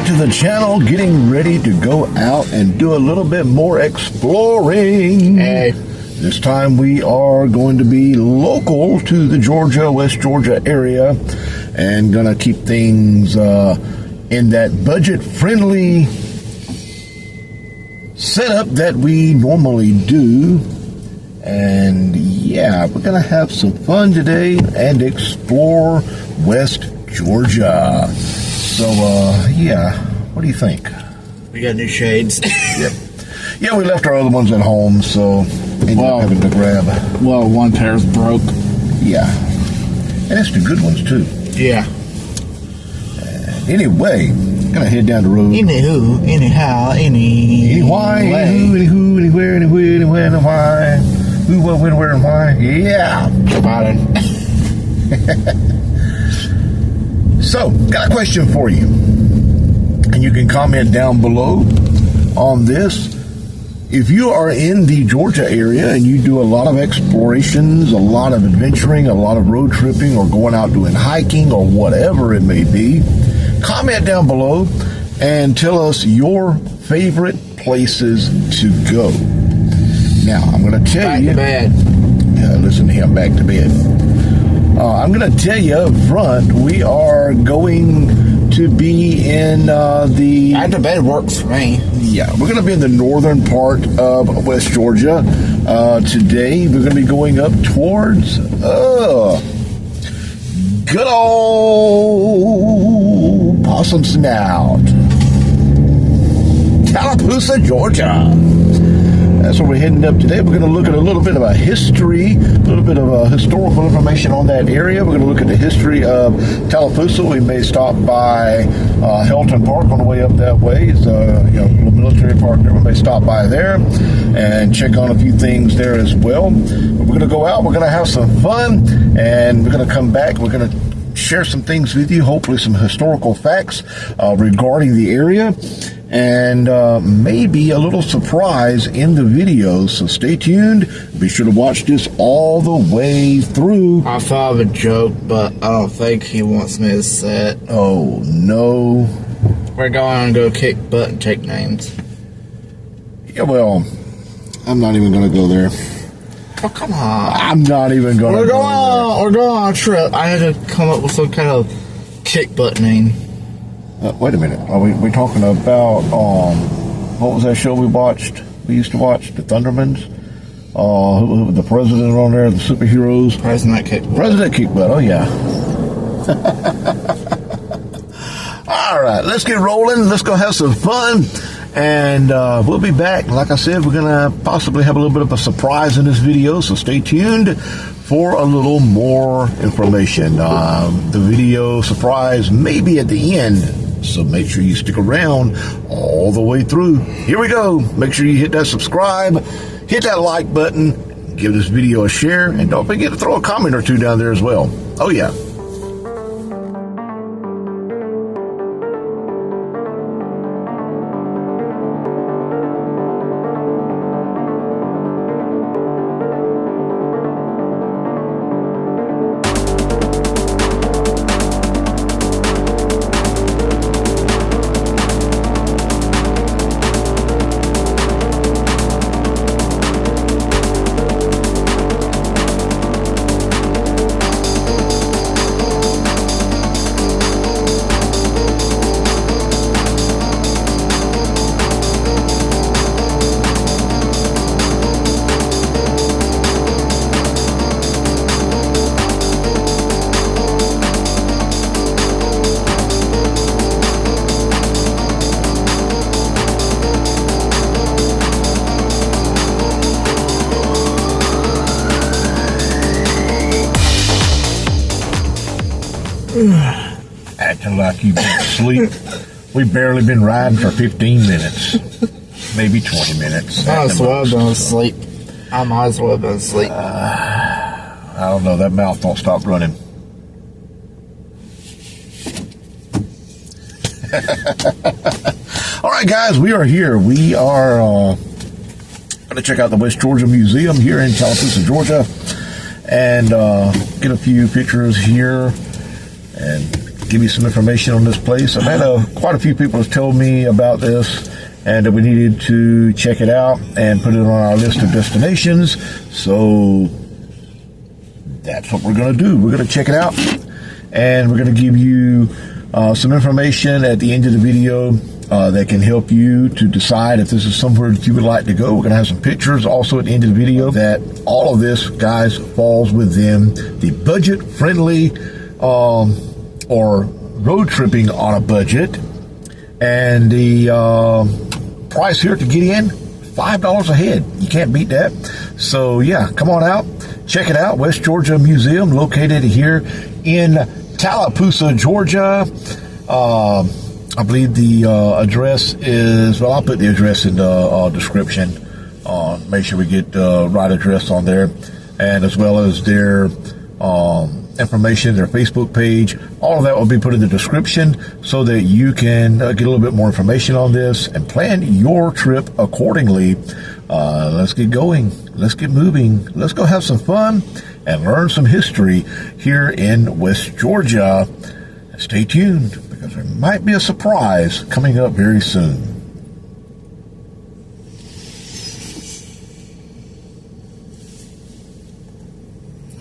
to the channel, getting ready to go out and do a little bit more exploring. Hey. This time we are going to be local to the West Georgia area, and gonna keep things in that budget-friendly setup that we normally do. And yeah, we're gonna have some fun today and explore West Georgia. So yeah, what do you think? We got new shades. Yep. Yeah, we left our other ones at home, so ended up having to grab. Well, one pair's broke. Yeah, and it's the good ones too. Yeah. Anyway, gonna head down the road. Anywho, anyhow, Anywhere, and why? Who, what, when, where, and why? Yeah. So, got a question for you. And you can comment down below on this. If you are in the Georgia area and you do a lot of explorations, a lot of adventuring, a lot of road tripping, or going out doing hiking, or whatever it may be, comment down below and tell us your favorite places to go. Now, I'm going to tell you. Back to bed. Listen to him, back to bed. I'm going to tell you up front, we are going to be in the... Back to bed works for me. Yeah, we're going to be in the northern part of West Georgia today. We're going to be going up towards good old Possum Snout, Tallapoosa, Georgia. That's where we're heading up today. We're going to look at a little bit of a history, a little bit of historical information on that area. We're going to look at the history of Tallapoosa. We may stop by Helton Park on the way up that way. It's a little military park there. We may stop by there and check on a few things there as well. But we're going to go out. We're going to have some fun, and we're going to come back. We're going to share some things with you, hopefully some historical facts regarding the area, and maybe a little surprise in the video. So stay tuned. Be sure to watch this all the way through. I thought of a joke, but I don't think he wants me to say it. Oh, no. We're going to go kick butt and take names. Yeah, well, I'm not even going to go there. Oh, come on. I'm not even going to go there. We're going on a trip. I had to come up with some kind of kick butt name. Wait a minute. Are we talking about, what was that show we watched? We used to watch, the Thundermans? Who the president on there, the superheroes? President Kick Butt. President Kick Butt, oh yeah. All right, let's get rolling. Let's go have some fun. And we'll be back. Like I said, we're going to possibly have a little bit of a surprise in this video, so stay tuned for a little more information. The video surprise may be at the end, so make sure you stick around all the way through. Here we go. Make sure you hit that subscribe, hit that like button, give this video a share, and don't forget to throw a comment or two down there as well. Oh, yeah. Acting like you've been asleep. We've barely been riding for 15 minutes. Maybe 20 minutes. I might as well have been asleep. I might as well have been asleep. I don't know. That mouth don't stop running. All right, guys, we are here. We are going to check out the West Georgia Museum here in Tallapoosa, Georgia, and get a few pictures here and give you some information on this place. I've had quite a few people have told me about this, and that we needed to check it out and put it on our list of destinations. So that's what we're going to do. We're going to check it out, and we're going to give you some information at the end of the video that can help you to decide if this is somewhere that you would like to go. We're going to have some pictures also at the end of the video that all of this, guys, falls within the budget-friendly or road tripping on a budget. And the price here to get in, $5 a head. You can't beat that. So, yeah, come on out. Check it out. West Georgia Museum, located here in Tallapoosa, Georgia. I believe the address is, well, I'll put the address in the description. Make sure we get the right address on there, and as well as their information, their Facebook page. All of that will be put in the description so that you can get a little bit more information on this and plan your trip accordingly. Let's get going. Let's get moving. Let's go have some fun and learn some history here in West Georgia. Stay tuned, because there might be a surprise coming up very soon.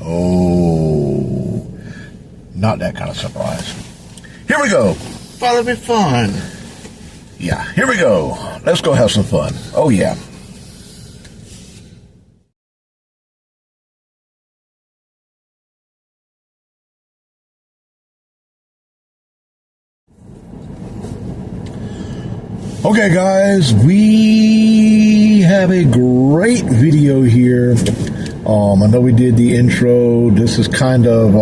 Oh, not that kind of surprise. Here we go. That'll be fun. Yeah, here we go. Let's go have some fun. Oh, yeah. Okay, guys, we have a great video here. I know we did the intro. This is kind of,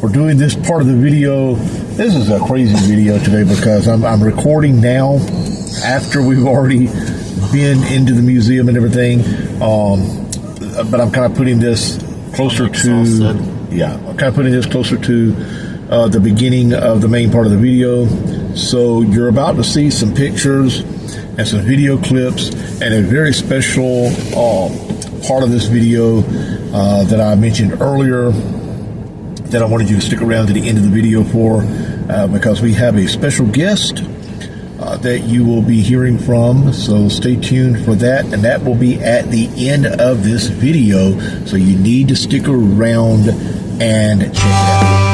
we're doing this part of the video. This is a crazy video today because I'm recording now after we've already been into the museum and everything. But I'm kind of putting this closer to, yeah, I'm kind of putting this closer to the beginning of the main part of the video. So you're about to see some pictures and some video clips and a very special part of this video that I mentioned earlier that I wanted you to stick around to the end of the video for, because we have a special guest that you will be hearing from. So stay tuned for that, and that will be at the end of this video. So you need to stick around and check it out.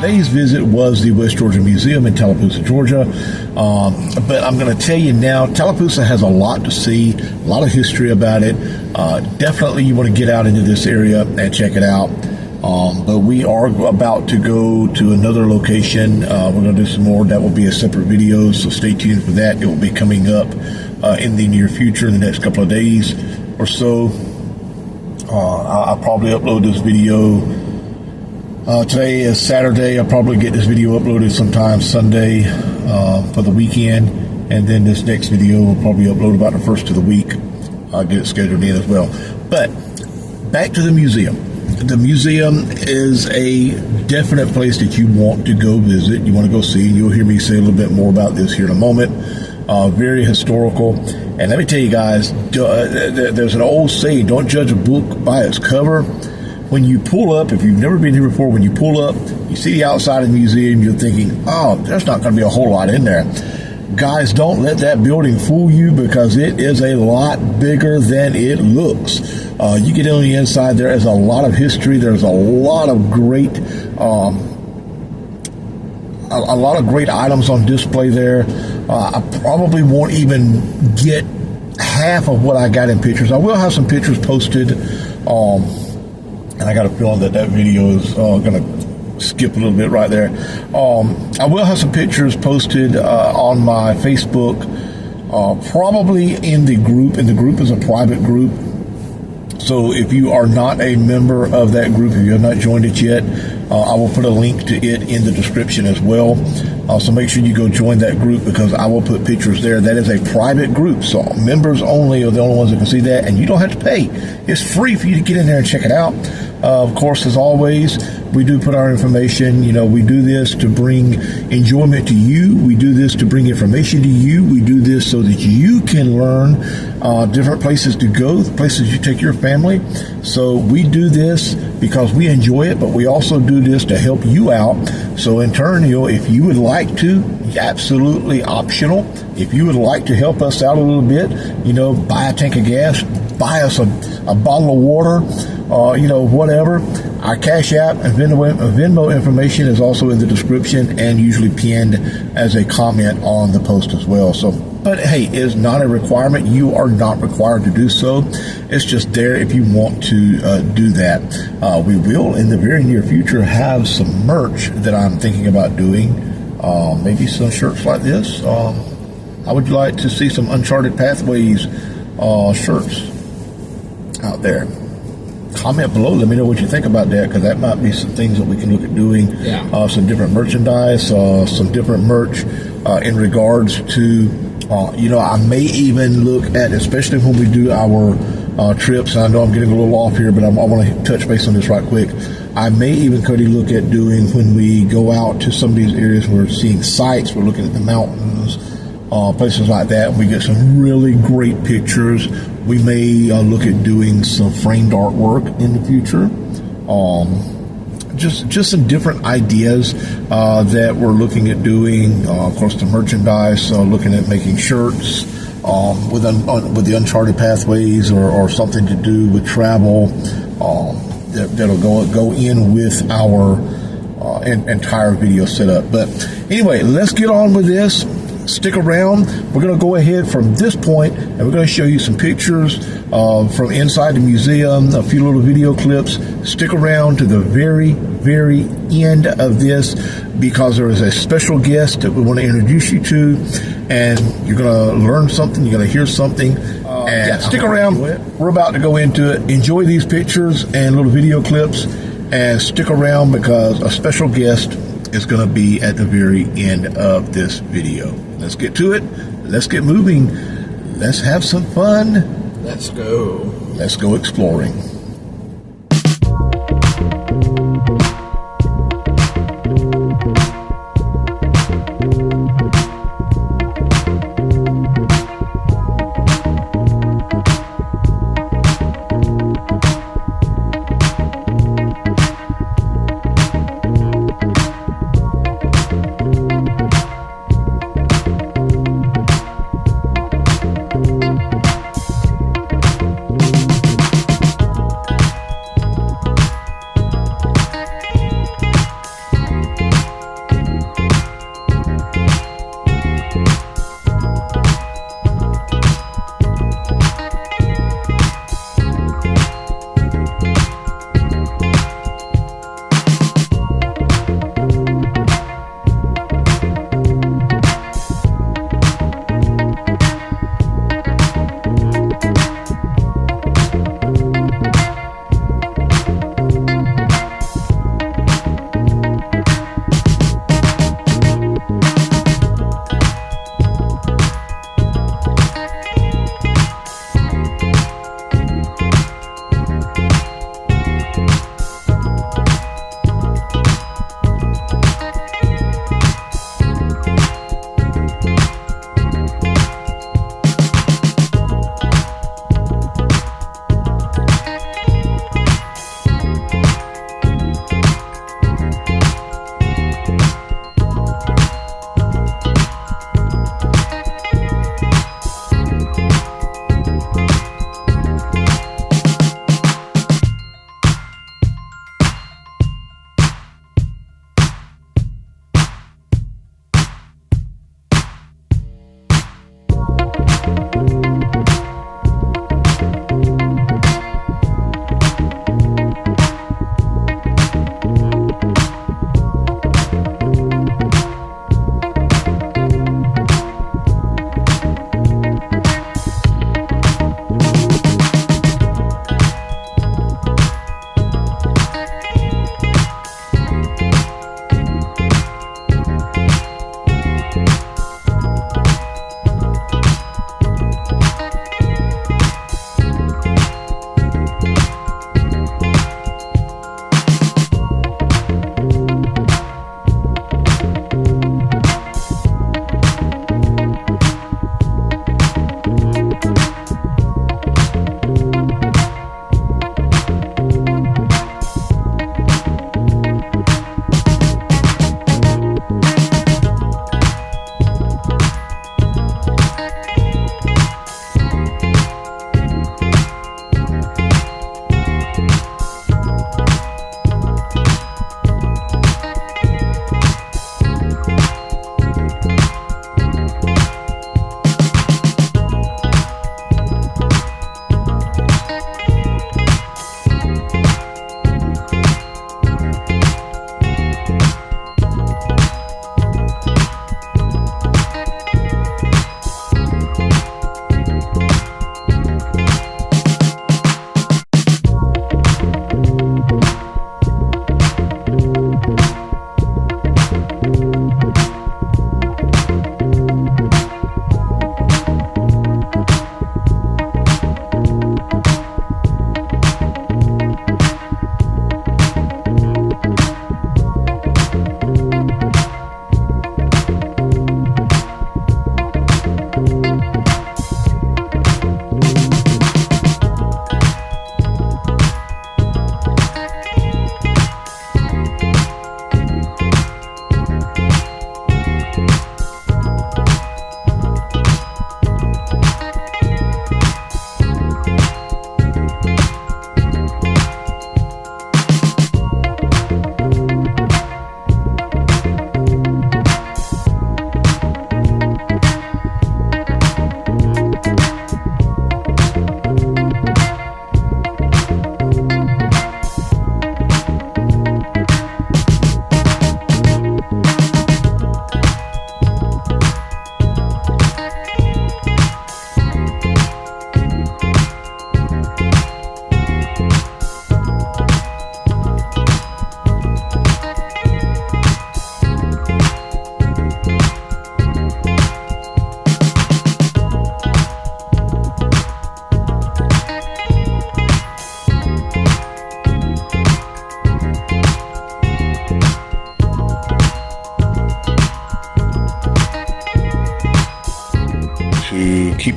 Today's visit was the West Georgia Museum in Tallapoosa, Georgia. But I'm going to tell you now, Tallapoosa has a lot to see, a lot of history about it. Definitely you want to get out into this area and check it out. But we are about to go to another location. We're going to do some more. That will be a separate video, so stay tuned for that. It will be coming up in the near future, in the next couple of days or so. I'll probably upload this video. Today is Saturday. I'll probably get this video uploaded sometime Sunday. for the weekend, and then this next video will probably upload about the first of the week. I'll get it scheduled in as well. But back to the museum. The museum is a definite place that you want to go visit. You want to go see, and you'll hear me say a little bit more about this here in a moment. Very historical. And let me tell you guys, there's an old saying, don't judge a book by its cover. When you pull up, if you've never been here before, when you pull up, you see the outside of the museum, you're thinking, oh, there's not going to be a whole lot in there. Guys, don't let that building fool you, because it is a lot bigger than it looks. You get on the inside, there is a lot of history. There's a lot of great items on display there. I probably won't even get half of what I got in pictures. I will have some pictures posted, and I got a feeling that video is going to skip a little bit right there. I will have some pictures posted on my Facebook, probably in the group. And the group is a private group. So if you are not a member of that group, if you have not joined it yet, I will put a link to it in the description as well. So make sure you go join that group, because I will put pictures there. That is a private group, so members only are the only ones that can see that, and you don't have to pay. It's free for you to get in there and check it out. Of course, as always, we do put our information. We do this to bring enjoyment to you. We do this to bring information to you. We do this so that you can learn different places to go, places you take your family. So we do this because we enjoy it, but we also do this to help you out. So in turn, if you would like to, absolutely optional. If you would like to help us out a little bit, buy a tank of gas, buy us a bottle of water, whatever. Our Cash App and Venmo information is also in the description and usually pinned as a comment on the post as well. So, but hey, it's not a requirement. You are not required to do so. It's just there if you want to do that. We will, in the very near future, have some merch that I'm thinking about doing. Maybe some shirts like this. I would like to see some Uncharted Pathways shirts out there. Comment below. Let me know what you think about that, because that might be some things that we can look at doing. Yeah. Some different merchandise, some different merch in regards to, I may even look at, especially when we do our trips. I know I'm getting a little off here, but I want to touch base on this right quick. I may even, Cody, look at doing, when we go out to some of these areas, we're seeing sites, we're looking at the mountains, places like that. We get some really great pictures. We may look at doing some framed artwork in the future. Just some different ideas that we're looking at doing. Of course, the merchandise, looking at making shirts with the Uncharted Pathways or something to do with travel. That'll go in with our entire video setup. But anyway, let's get on with this. Stick around. We're going to go ahead from this point, and we're going to show you some pictures from inside the museum, a few little video clips. Stick around to the very, very end of this, because there is a special guest that we want to introduce you to, and you're going to learn something, you're going to hear something. And stick around. We're about to go into it. Enjoy these pictures and little video clips, and stick around, because a special guest is going to be at the very end of this video. Let's get to it. Let's get moving. Let's have some fun. Let's go. Let's go exploring.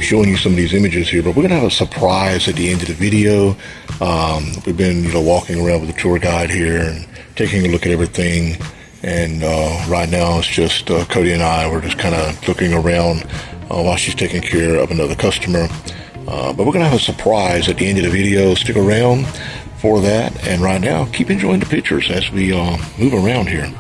showing you some of these images here, but we're going to have a surprise at the end of the video. We've been, walking around with the tour guide here and taking a look at everything. And right now it's just Cody and I. We're just kind of looking around while she's taking care of another customer. But we're going to have a surprise at the end of the video. Stick around for that. And right now, keep enjoying the pictures as we move around here.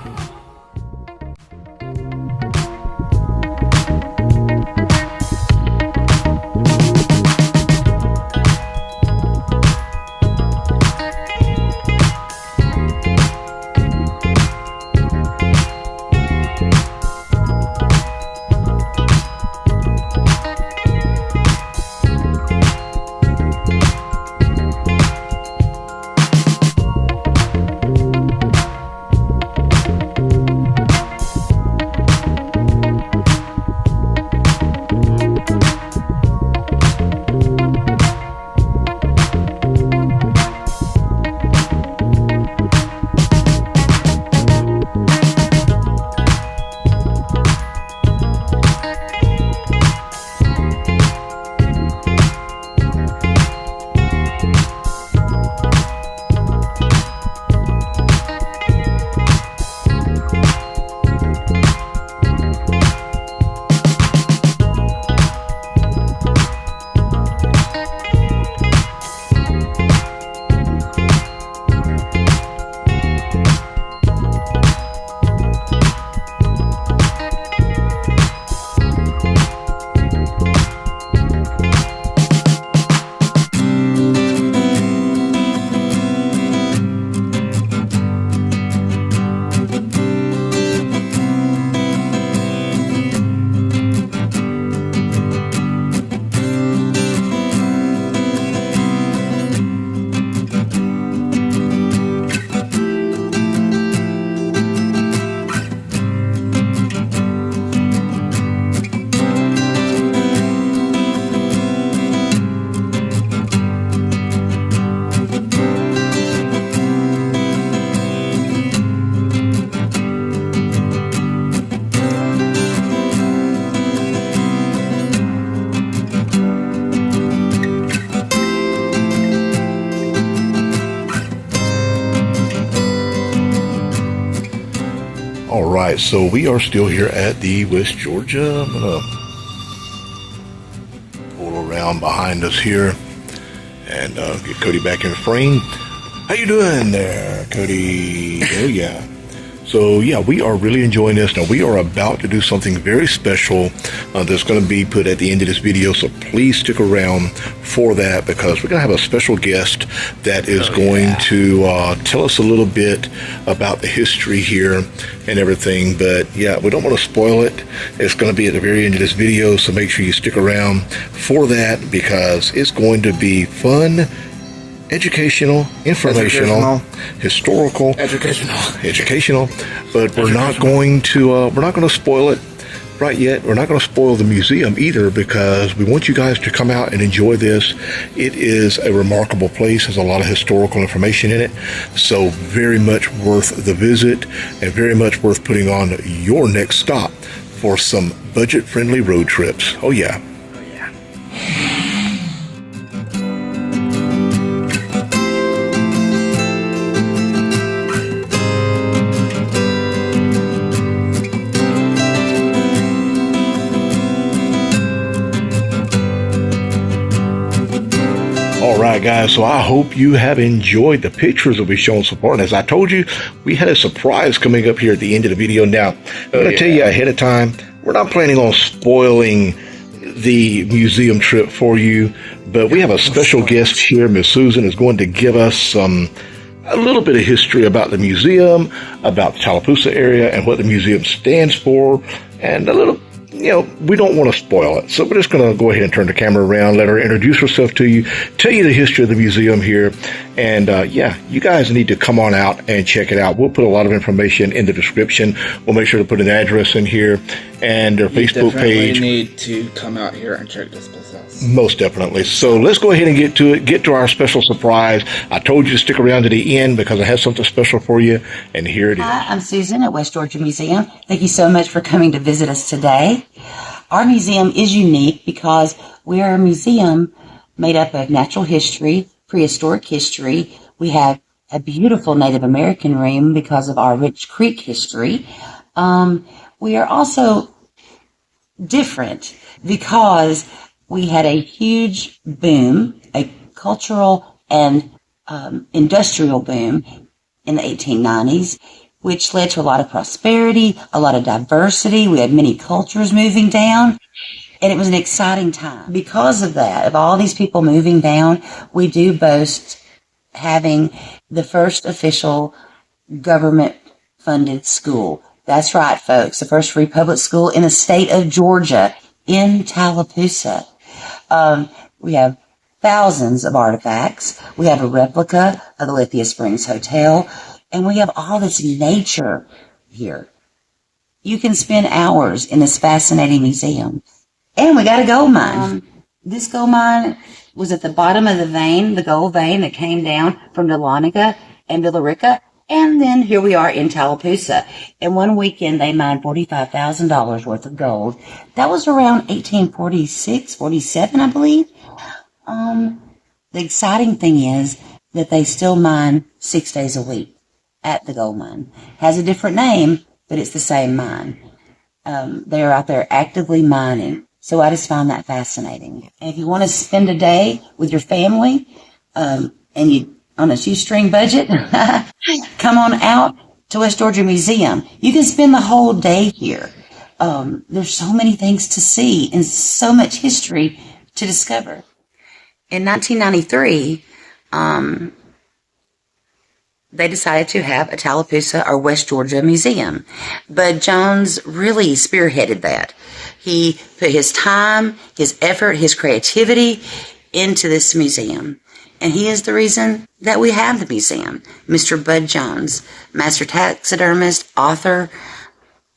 All right, so we are still here at the West Georgia. I'm gonna pull around behind us here and get Cody back in frame. How you doing there, Cody? Oh yeah. So yeah, we are really enjoying this. Now we are about to do something very special that's going to be put at the end of this video. So please stick around for that because we're going to have a special guest that is going to tell us a little bit about the history here and everything. But yeah, we don't want to spoil it. It's going to be at the very end of this video. So make sure you stick around for that because it's going to be fun, educational, informational, historical, educational, but we're not going to spoil it right yet. We're not going to spoil the museum either because we want you guys to come out and enjoy this. It is a remarkable place. There's a lot of historical information in it, so very much worth the visit and very much worth putting on your next stop for some budget-friendly road trips. Oh yeah. Alright guys, so I hope you have enjoyed the pictures that we've shown so far. And as I told you, we had a surprise coming up here at the end of the video. Now, I'm going to tell you ahead of time, we're not planning on spoiling the museum trip for you, but we have a special guest here. Miss Susan is going to give us a little bit of history about the museum, about the Tallapoosa area and what the museum stands for, and a little, we don't want to spoil it. So we're just going to go ahead and turn the camera around, let her introduce herself to you, tell you the history of the museum here. And yeah, you guys need to come on out and check it out. We'll put a lot of information in the description. We'll make sure to put an address in here and their Facebook page. You need to come out here and check this place out. Most definitely. So let's go ahead and get to it, get to our special surprise. I told you to stick around to the end because I have something special for you. And here it is. Hi, I'm Susan at West Georgia Museum. Thank you so much for coming to visit us today. Our museum is unique because we are a museum made up of natural history, prehistoric history. We have a beautiful Native American room because of our rich Creek history. We are also different because we had a huge boom, a cultural and industrial boom in the 1890s, which led to a lot of prosperity, a lot of diversity. We had many cultures moving down, and it was an exciting time. Because of that, of all these people moving down, we do boast having the first official government-funded school. That's right, folks, the first free public school in the state of Georgia, in Tallapoosa. We have thousands of artifacts. We have a replica of the Lithia Springs Hotel, and we have all this nature here. You can spend hours in this fascinating museum. And we got a gold mine. This gold mine was at the bottom of the vein, the gold vein that came down from Dahlonega and Villarica. And then here we are in Tallapoosa. And one weekend they mined $45,000 worth of gold. That was around 1846, 47, I believe. The exciting thing is that they still mine 6 days a week at the gold mine. Has a different name, but it's the same mine. They are out there actively mining. So I just find that fascinating. And if you want to spend a day with your family, and you on a shoestring budget, come on out to West Georgia Museum. You can spend the whole day here. There's so many things to see and so much history to discover. In 1993, they decided to have a Tallapoosa or West Georgia Museum. Bud Jones really spearheaded that. He put his time, his effort, his creativity into this museum. And he is the reason that we have the museum. Mr. Bud Jones, master taxidermist, author,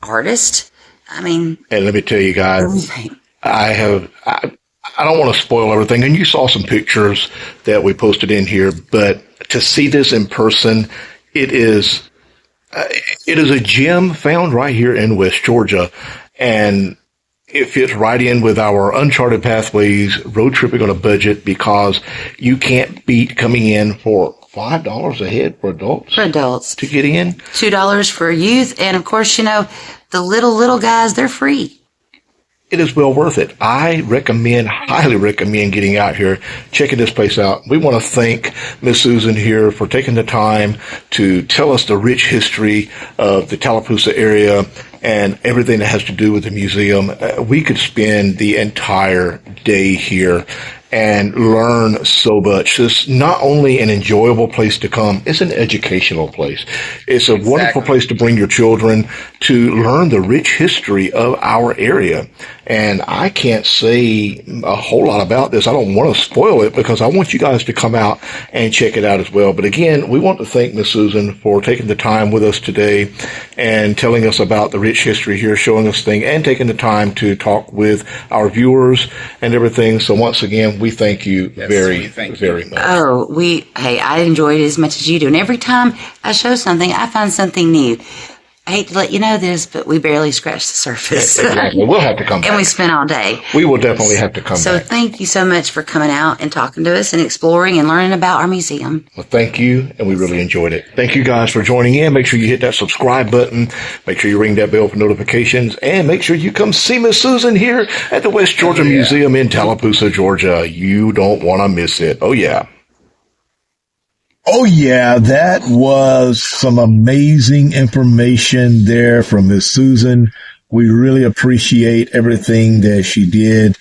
artist. I mean... And let me tell you guys, I don't want to spoil everything. And you saw some pictures that we posted in here, but to see this in person, it is a gem found right here in West Georgia. And it fits right in with our Uncharted Pathways road tripping on a budget, because you can't beat coming in for $5 a head for adults. For adults. To get in. $2 for youth. And of course, you know, the little guys, they're free. It is well worth it. I highly recommend getting out here, checking this place out. We want to thank Miss Susan here for taking the time to tell us the rich history of the Tallapoosa area and everything that has to do with the museum. We could spend the entire day here and learn so much. It's not only an enjoyable place to come, it's an educational place. It's a wonderful place to bring your children to learn the rich history of our area. And I can't say a whole lot about this. I don't want to spoil it because I want you guys to come out and check it out as well. But again, we want to thank Miss Susan for taking the time with us today and telling us about the rich history here, showing us things, and taking the time to talk with our viewers and everything. So once again, we thank you very much. Oh, I enjoyed it as much as you do. And every time I show something, I find something new. I hate to let you know this, but we barely scratched the surface. Exactly. We'll have to come back. And we spent all day. We will definitely have to come back. So thank you so much for coming out and talking to us and exploring and learning about our museum. Well, thank you, and we really enjoyed it. Thank you guys for joining in. Make sure you hit that subscribe button. Make sure you ring that bell for notifications. And make sure you come see Miss Susan here at the West Georgia Museum in Tallapoosa, Georgia. You don't want to miss it. Oh, yeah. Oh, yeah, that was some amazing information there from Miss Susan. We really appreciate everything that she did,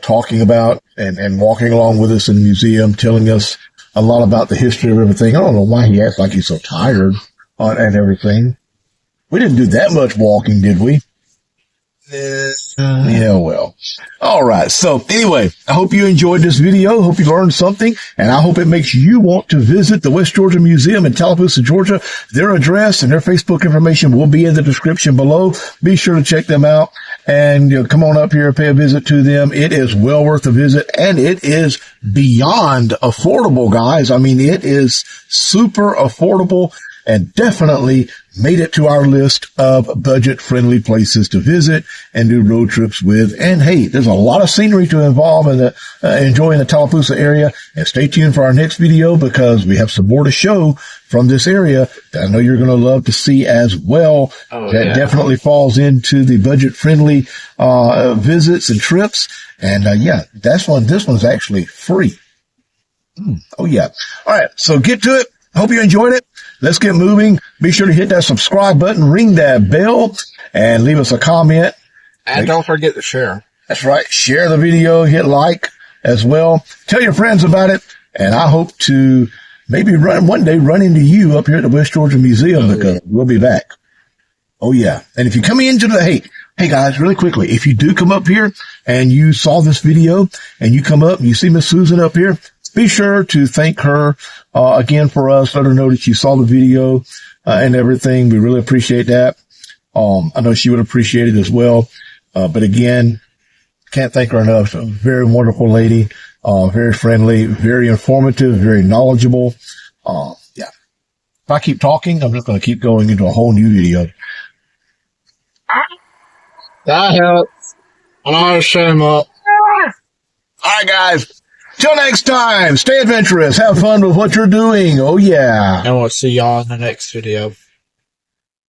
talking about and walking along with us in the museum, telling us a lot about the history of everything. I don't know why he acts like he's so tired and everything. We didn't do that much walking, did we? Yeah, well. All right. So anyway, I hope you enjoyed this video. Hope you learned something, and I hope it makes you want to visit the West Georgia Museum in Tallapoosa, Georgia. Their address and their Facebook information will be in the description below. Be sure to check them out and come on up here, pay a visit to them. It is well worth a visit, and it is beyond affordable, guys. I mean, it is super affordable and definitely made it to our list of budget-friendly places to visit and do road trips with. And hey, there's a lot of scenery to involve in the enjoy in the Tallapoosa area. And stay tuned for our next video because we have some more to show from this area that I know you're going to love to see as well. That definitely falls into the budget-friendly visits and trips. And this one's actually free. Oh yeah. All right. So get to it. Hope you enjoyed it. Let's get moving. Be sure to hit that subscribe button, ring that bell, and leave us a comment. And don't forget to share. That's right. Share the video, hit like as well. Tell your friends about it. And I hope to maybe one day run into you up here at the West Georgia Museum because we'll be back. Oh yeah. And if you come into hey guys, really quickly, if you do come up here and you saw this video and you come up and you see Miss Susan up here, be sure to thank her again for us. Let her know that you saw the video and everything. We really appreciate that. I know she would appreciate it as well. But again, can't thank her enough. She's a very wonderful lady, very friendly, very informative, very knowledgeable. If I keep talking, I'm just going to keep going into a whole new video. That helps. I know how to shut him up. All right, guys. Till next time, stay adventurous. Have fun with what you're doing. Oh, yeah. And we'll see y'all in the next video.